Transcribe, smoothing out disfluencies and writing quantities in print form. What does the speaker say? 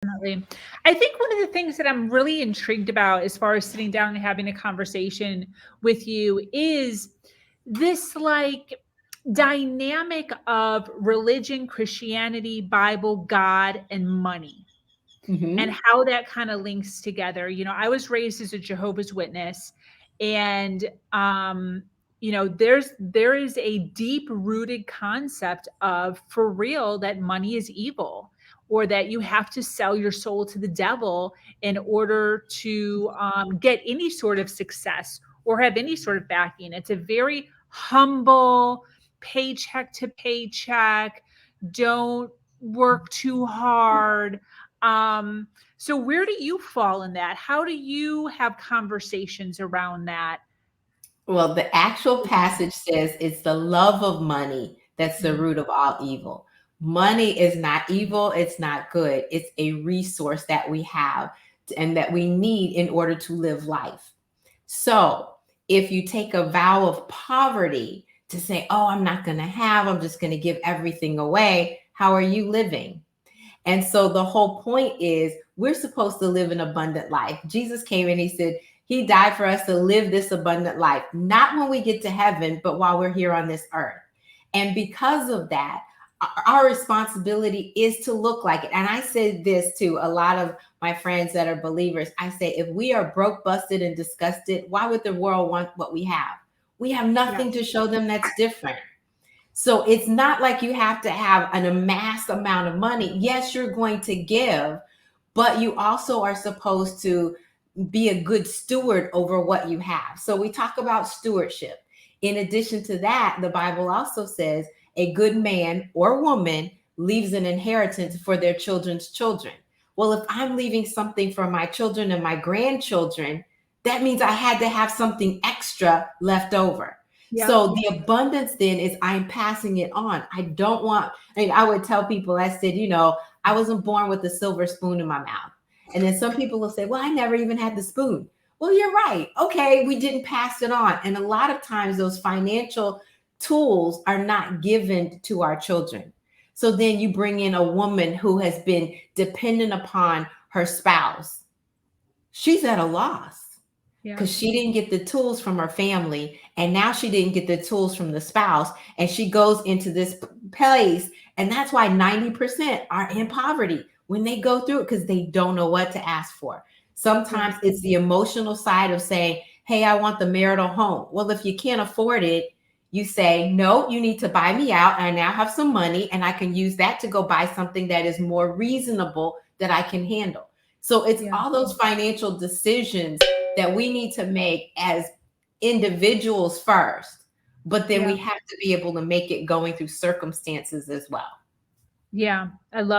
Definitely. I think one of the things that I'm really intrigued about as far as sitting down and having a conversation with you is this like dynamic of religion, Christianity, Bible, God, and money, and Hmm. how that kind of links together. I was raised as a Jehovah's Witness, and there is a deep rooted concept of, for real, that money is evil, or that you have to sell your soul to the devil in order to get any sort of success or have any sort of backing. It's a very humble, paycheck to paycheck, don't work too hard. So where do you fall in that? How do you have conversations around that? Well, the actual passage says it's the love of money that's the Mm, root of all evil. Money is not evil, it's not good. It's a resource that we have and that we need in order to live life. So, if you take a vow of poverty to say, oh, I'm not going to have, I'm just going to give everything away, how are you living? And so the whole point is we're supposed to live an abundant life. Jesus came and he said, he died for us to live this abundant life, not when we get to heaven, but while we're here on this earth. And because of that, our responsibility is to look like it. And I said this to a lot of my friends that are believers. I say, if we are broke, busted, and disgusted, why would the world want what we have? We have nothing to yes. show them that's different. So it's not like you have to have an amassed amount of money. Yes, you're going to give, but you also are supposed to be a good steward over what you have. So we talk about stewardship. In addition to that, the Bible also says a good man or woman leaves an inheritance for their children's children. Well, if I'm leaving something for my children and my grandchildren, that means I had to have something extra left over. Yep. So the abundance then is I'm passing it on. I don't want, I mean, I would tell people, I said, I wasn't born with a silver spoon in my mouth. And then some people will say, well, I never even had the spoon. Well, you're right. Okay, we didn't pass it on. And a lot of times those financial tools are not given to our children. So then you bring in a woman who has been dependent upon her spouse. She's at a loss because Yes. she didn't get the tools from her family, and now she didn't get the tools from the spouse, and she goes into this place, and that's why 90% are in poverty when they go through it, because they don't know what to ask for. Yeah. Sometimes it's the emotional side of saying, hey, I want the marital home. Well, if you can't afford it, you say, no, you need to buy me out. I now have some money and I can use that to go buy something that is more reasonable that I can handle. So it's Yeah. all those financial decisions that we need to make as individuals first, but then we Yeah. have to be able to make it going through circumstances as well. Yeah. I love